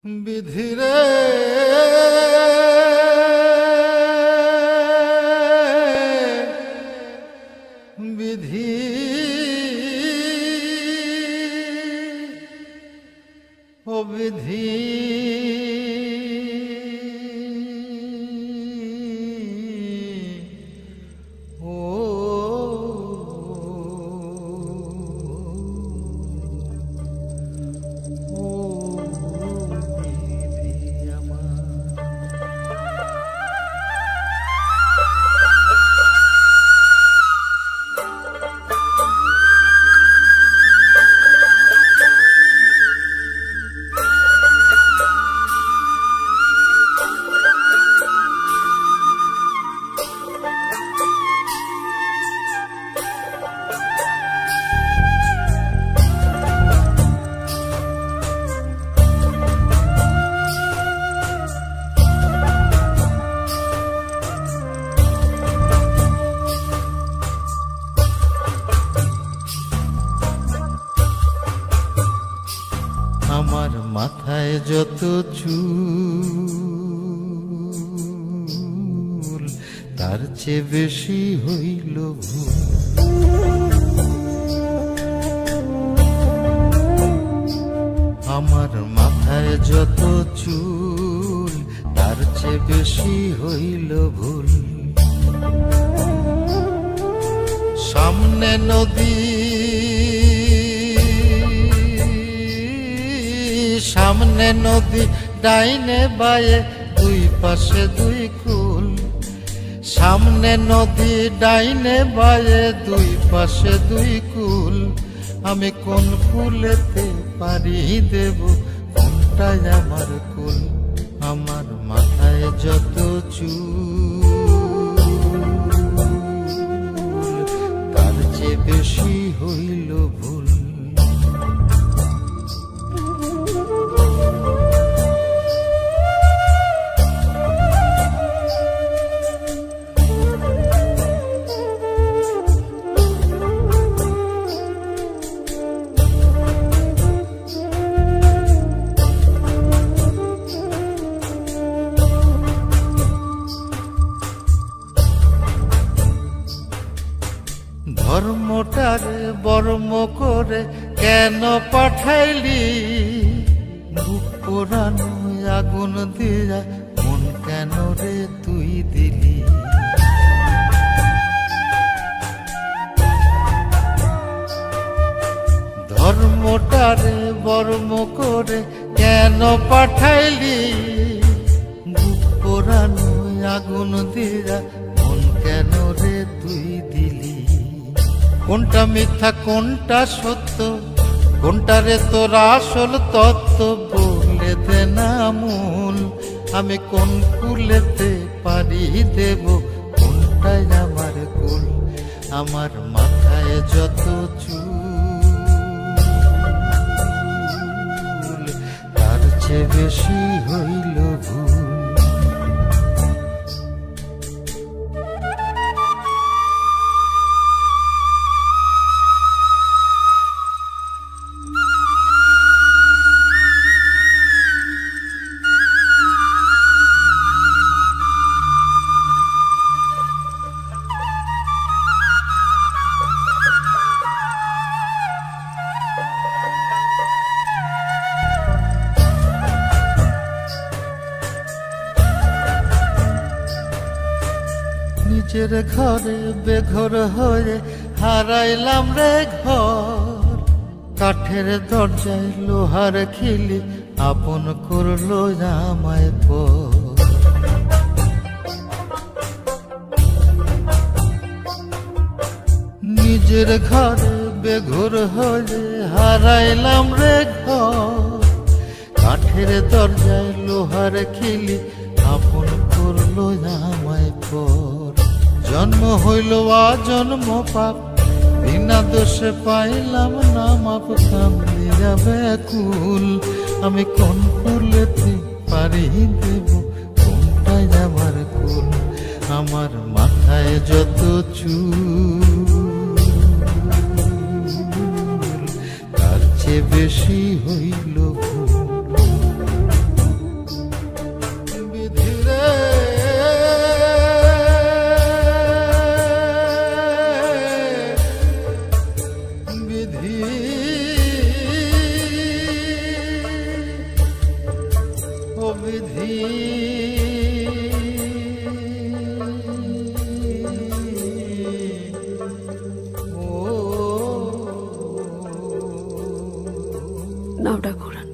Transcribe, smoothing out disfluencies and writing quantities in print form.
বিধিরে বিধি ও বিধি আমার মাথায় যত চুল তার চেয়ে বেশি হইল ভুল। আমার মাথায় যত চুল তার চেয়ে বেশি হইল ভুল। সামনে নদী সামনে নদী ডাইনে বায়ে দুই পাশে দুই কুল। সামনে নদী ডাইনে বায়ে দুই পাশে দুই কুল। আমি কোন কুলেতে পারি দেব কোনটাই আমার কুল। আমার মাথায় যত চুল তার চেয়ে বেশি হইল ভুল। ধর্মটারে বর্ম করে কেন পাঠাইলি? বুক পোড়ানো আগুন দিয়া মন কেন রে তুই দিলি? ধর্মটারে বর্ম করে কেন পাঠাইলি? বুক পোড়ানো আগুন দিয়া মন কেন রে তুই দিলি? কোনটা মিথ্যা কোনটা সত্য, কোনটারে তোর আসল তত্ত্ব বলে দে না মূল। আমি কোন কুলেতে পারি দেব কোনটাই আমার কুল। আমার মাথায় যত চুল তার চেয়ে বেশি হইল ভুল। নিজের ঘরে বেঘর হয়ে হারাইলাম রে ঘর। কাঠের দরজায় লোহার খিলি আপন করলো আমায় পর। নিজের ঘরে বেঘর হয়ে হারাইলাম রে ঘর। কাঠের দরজায় লোহার খিলি আপন করলো আমায় পর। জন্ম হইল জন্ম পাপ, বিনা দোষে পাইলাম না মাপ। কামড়ে যাবে কুল, আমি কোন কুলেতে পারি দেব কোনটাই আমার কুল। আমার মাথায় যত চুল তার চেয়ে বেশি হইল ভুল। বিধি ও বিধি নাওটা ঘোরান।